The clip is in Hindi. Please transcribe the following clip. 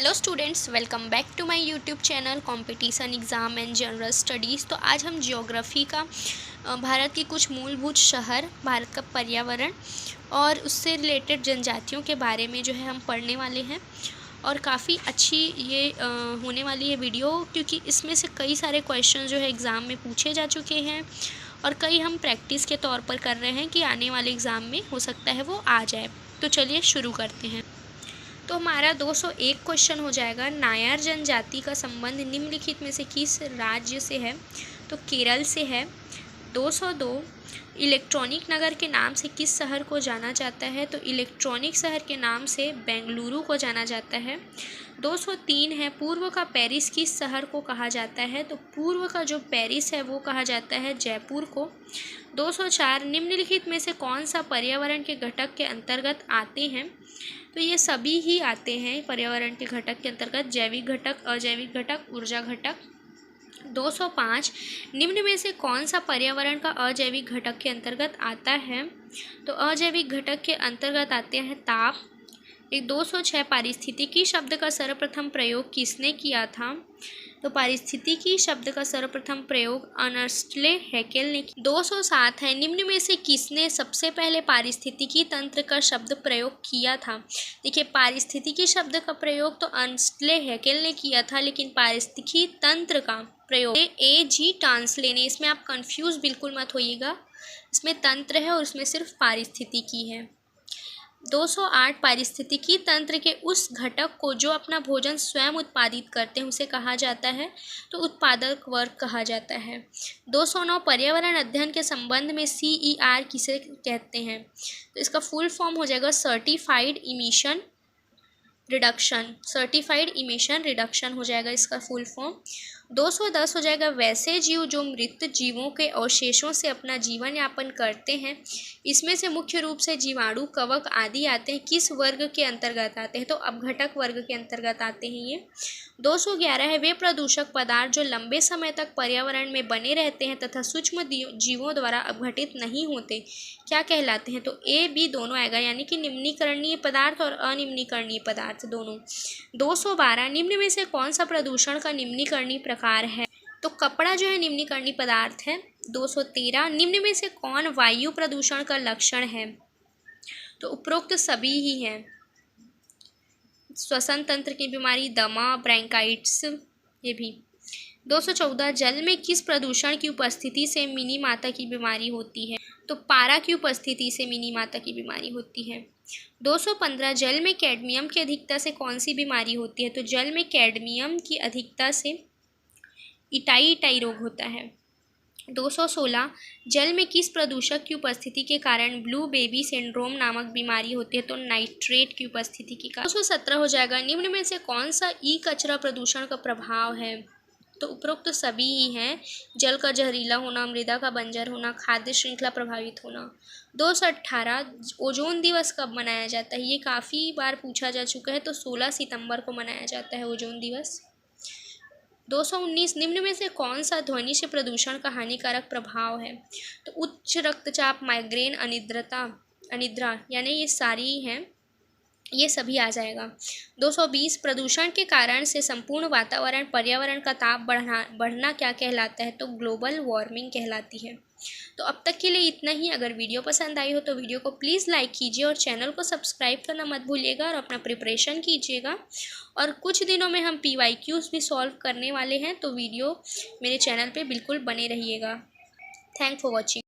Hello students, welcome back to my YouTube channel competition exam and general studies. तो आज हम ज्योग्राफी का भारत की कुछ मूलभूत शहर, भारत का पर्यावरण और उससे रिलेटेड जनजातियों के बारे में जो है हम पढ़ने वाले हैं। और काफ़ी अच्छी ये होने वाली है वीडियो, क्योंकि इसमें से कई सारे क्वेश्चन जो है एग्ज़ाम में पूछे जा चुके हैं और कई हम प्रैक्टिस के तौर पर कर रहे हैं कि आने वाले एग्ज़ाम में हो सकता है वो आ जाए। तो चलिए शुरू करते हैं। तो हमारा 201 क्वेश्चन हो जाएगा, नायर जनजाति का संबंध निम्नलिखित में से किस राज्य से है? तो केरल से है। 202 इलेक्ट्रॉनिक नगर के नाम से किस शहर को जाना जाता है? तो इलेक्ट्रॉनिक शहर के नाम से बेंगलुरु को जाना जाता है। 203 है, पूर्व का पेरिस किस शहर को कहा जाता है? तो पूर्व का जो पेरिस है वो कहा जाता है जयपुर को। 204 निम्नलिखित में से कौन सा पर्यावरण के घटक के अंतर्गत आते हैं? तो ये सभी ही आते हैं पर्यावरण के घटक के अंतर्गत, जैविक घटक, अजैविक घटक, ऊर्जा घटक। 205 निम्न में से कौन सा पर्यावरण का अजैविक घटक के अंतर्गत आता है? तो अजैविक घटक के अंतर्गत आते हैं ताप। 206 पारिस्थितिकी शब्द का सर्वप्रथम प्रयोग किसने किया था? तो पारिस्थितिकी शब्द का सर्वप्रथम प्रयोग अर्नेस्ट हैकेल ने किया। 207 है, निम्न में से किसने सबसे पहले पारिस्थितिकी तंत्र का शब्द प्रयोग किया था? देखिए, पारिस्थितिकी शब्द का प्रयोग तो अर्नेस्ट हैकेल ने किया था, लेकिन पारिस्थितिकी तंत्र का प्रयोग A.G. टांसले ने। इसमें आप कंफ्यूज बिल्कुल मत होइएगा, इसमें तंत्र है और इसमें सिर्फ पारिस्थितिकी है। 208 पारिस्थितिकी तंत्र के उस घटक को जो अपना भोजन स्वयं उत्पादित करते हैं उसे कहा जाता है, तो उत्पादक वर्ग कहा जाता है। 209 पर्यावरण अध्ययन के संबंध में CER किसे कहते हैं? तो इसका फुल फॉर्म हो जाएगा certified emission reduction. Certified emission reduction हो जाएगा इसका फुल फॉर्म। 210 हो जाएगा, वैसे जीव जो मृत जीवों के अवशेषों से अपना जीवन यापन करते हैं, इसमें से मुख्य रूप से जीवाणु, कवक आदि आते हैं, किस वर्ग के अंतर्गत आते हैं? तो अपघटक वर्ग के अंतर्गत आते हैं ये। 211 है, वे प्रदूषक पदार्थ जो लंबे समय तक पर्यावरण में बने रहते हैं तथा सूक्ष्म जीवों द्वारा अपघटित नहीं होते, क्या कहलाते हैं? तो A, B दोनों आएगा, यानी कि निम्नीकरणीय पदार्थ और अनिम्नीकरणीय पदार्थ दोनों। 212 निम्न में से कौन सा प्रदूषण का निम्नीकरणीय प्रकार है? तो कपड़ा जो है निम्नीकरणीय पदार्थ है। 213 निम्न में से कौन वायु प्रदूषण का लक्षण है? तो उपरोक्त सभी ही हैं, श्वसन तंत्र की बीमारी, दमा, ब्रैंकाइटिस, ये भी। 214 जल में किस प्रदूषण की उपस्थिति से मिनी माता की बीमारी होती है? तो पारा की उपस्थिति से मिनी माता की बीमारी होती है। 215 जल में कैडमियम की अधिकता से कौन सी बीमारी होती है? तो जल में कैडमियम की अधिकता से इटाई रोग होता है। 216 जल में किस प्रदूषक की उपस्थिति के कारण ब्लू बेबी सिंड्रोम नामक बीमारी होती है? तो नाइट्रेट की उपस्थिति के कारण। 217 हो जाएगा, निम्न में से कौन सा ई कचरा प्रदूषण का प्रभाव है? तो उपरोक्त तो सभी ही हैं, जल का जहरीला होना, मृदा का बंजर होना, खाद्य श्रृंखला प्रभावित होना। 218 ओजोन दिवस कब मनाया जाता है? ये काफ़ी बार पूछा जा चुका है, तो 16 सितंबर को मनाया जाता है ओजोन दिवस। 219 निम्न में से कौन सा ध्वनि से प्रदूषण का हानिकारक प्रभाव है? तो उच्च रक्तचाप, माइग्रेन, अनिद्रा, यानी ये सारी हैं, ये सभी आ जाएगा। 220 प्रदूषण के कारण से संपूर्ण वातावरण, पर्यावरण का ताप बढ़ना क्या कहलाता है? तो ग्लोबल वार्मिंग कहलाती है। तो अब तक के लिए इतना ही। अगर वीडियो पसंद आई हो तो वीडियो को प्लीज़ लाइक कीजिए और चैनल को सब्सक्राइब करना मत भूलिएगा और अपना प्रिपरेशन कीजिएगा। और कुछ दिनों में हम PYQs भी सॉल्व करने वाले हैं, तो वीडियो मेरे चैनल पे बिल्कुल बने रहिएगा। Thank for watching.